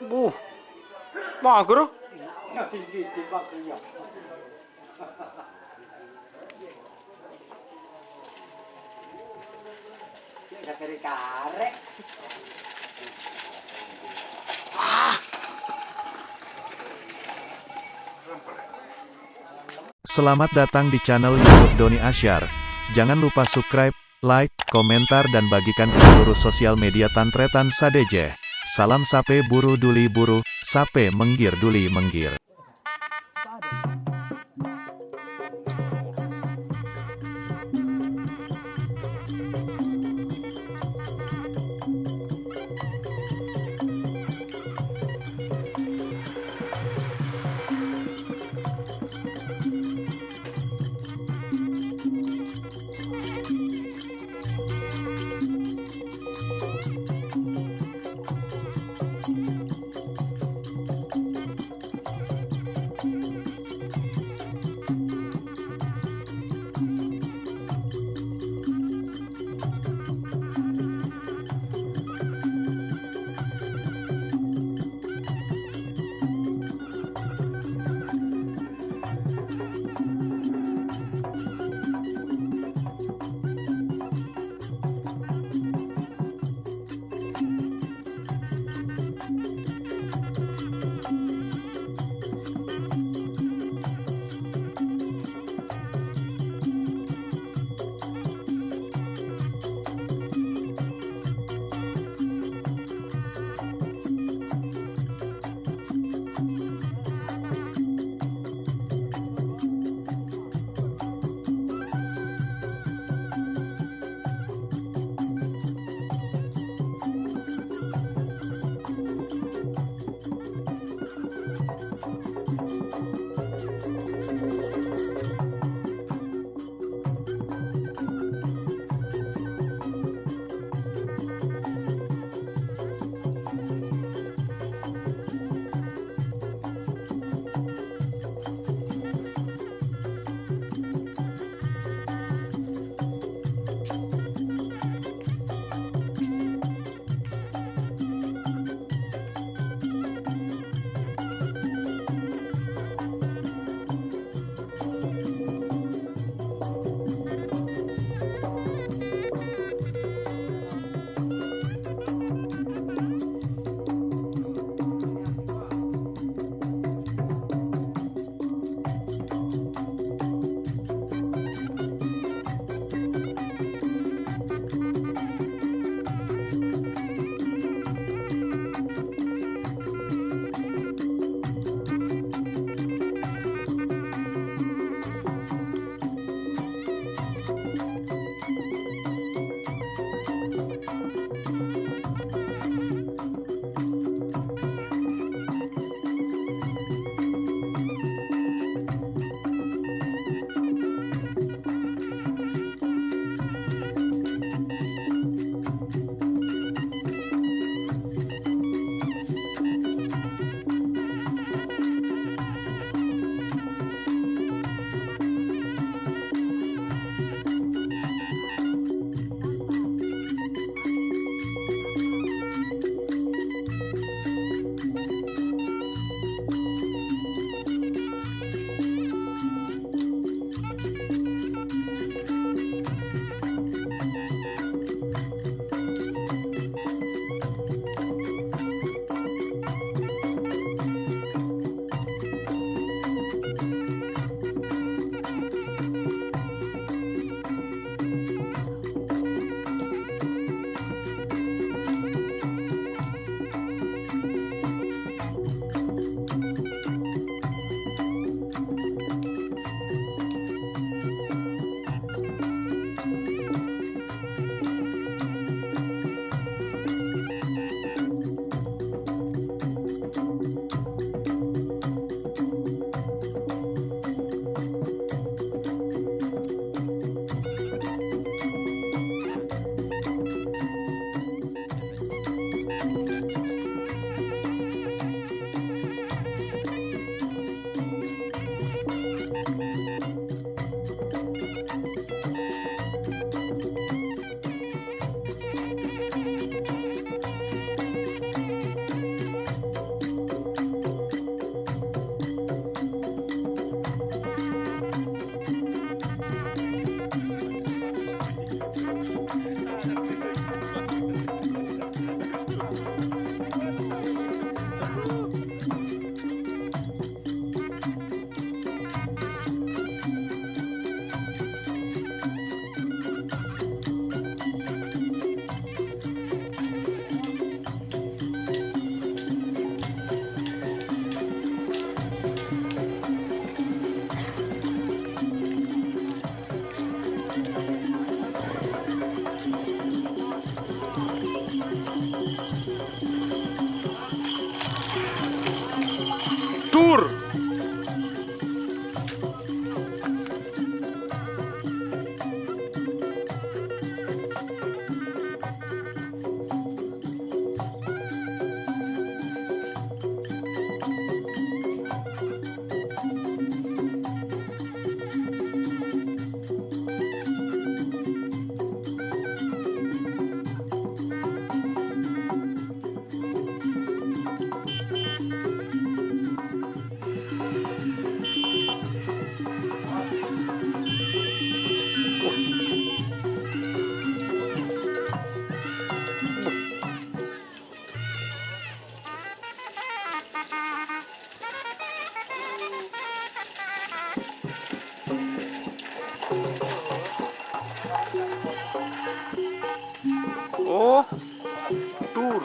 Buh, mager. Tinggi timbang kriya. Ya kari karek. Selamat datang di channel YouTube Doni Asyar. Jangan lupa subscribe, like, komentar dan bagikan ke seluruh sosial media Tantretan Sadeje. Salam sape buru duli buru, sape menggir duli menggir. Dur. Oh, dur.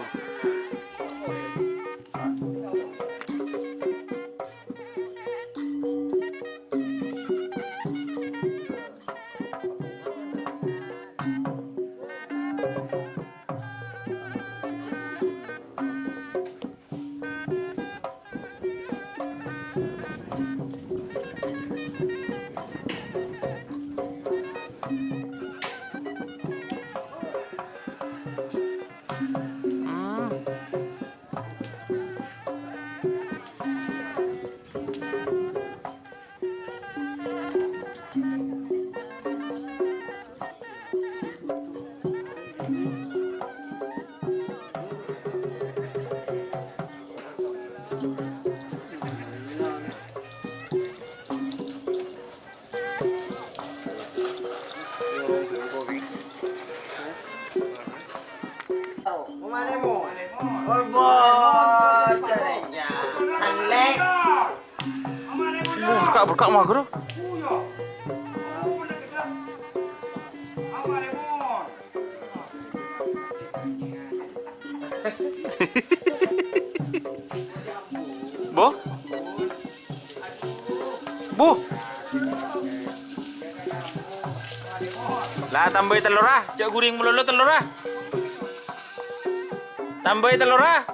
Berkak mah guru. Bu? Bu? Lah tambahin telur ah, cak guring melulu telur ah. Tambahin telur ah.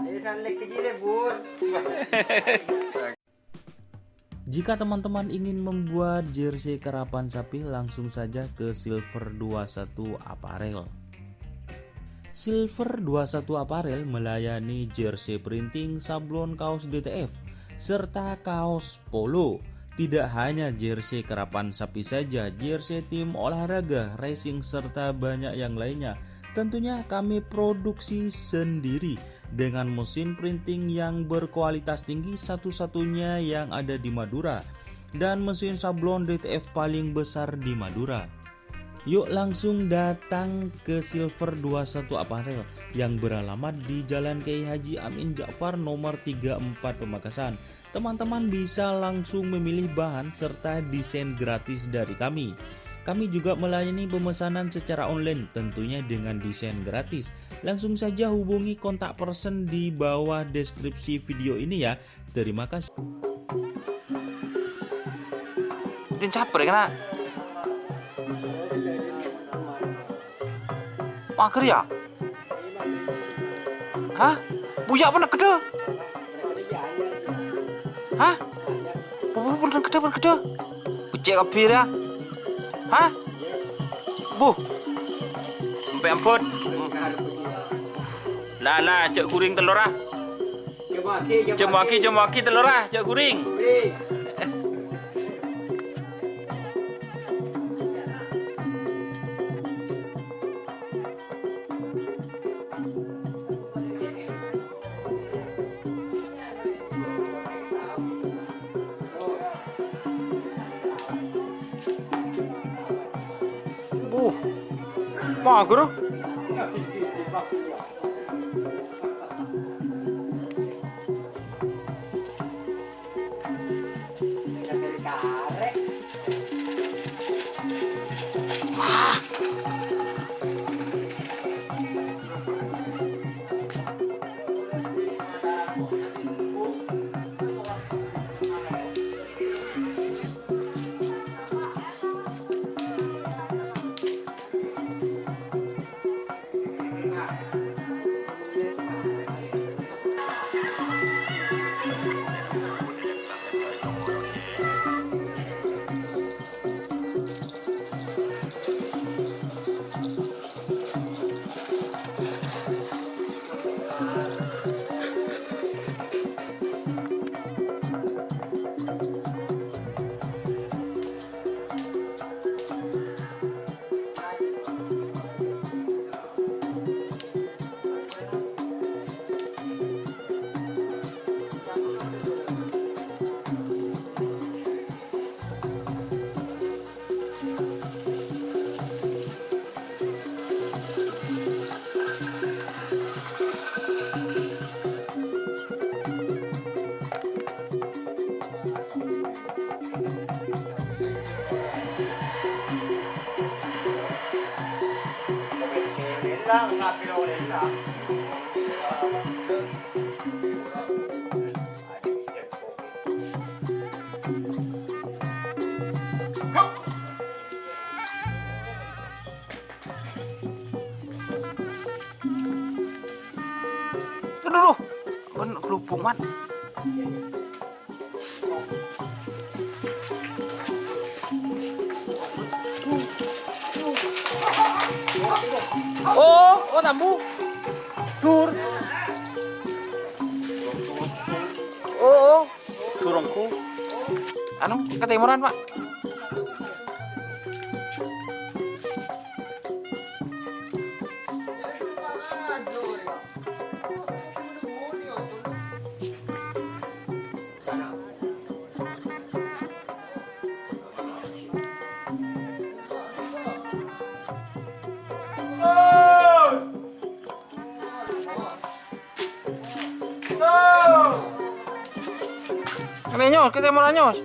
Jika teman-teman ingin membuat jersey karapan sapi, langsung saja ke Silver 21 Apparel. Silver 21 Apparel melayani jersey printing, sablon kaos DTF, serta kaos polo. Tidak hanya jersey karapan sapi saja, jersey tim olahraga, racing, serta banyak yang lainnya. Tentunya kami produksi sendiri dengan mesin printing yang berkualitas tinggi, satu-satunya yang ada di Madura, dan mesin sablon DTF paling besar di Madura. Yuk langsung datang ke Silver 21 Apparel yang beralamat di Jalan Kiai Haji Amin Ja'far nomor 34 Pamekasan. Teman-teman bisa langsung memilih bahan serta desain gratis dari kami. Kami juga melayani pemesanan secara online, tentunya dengan desain gratis. Langsung saja hubungi kontak person di bawah deskripsi video ini ya. Terima kasih. Din caper kena. Mager ya? Hah? Buyak pernah gede? Hah? Bu pernah gede? Ucek kabir ya? Hah? Bu? Sampai ampun. Lah, cek guring telur ah. Jemaki telur ah, cek guring. Mager. Orang sapi orang lah. Aduh, bener kelupung man. Oh, nambu. Dur. Oh, surungku. Anu, ketimuran, Pak. Ini nyos, kita mau nyos.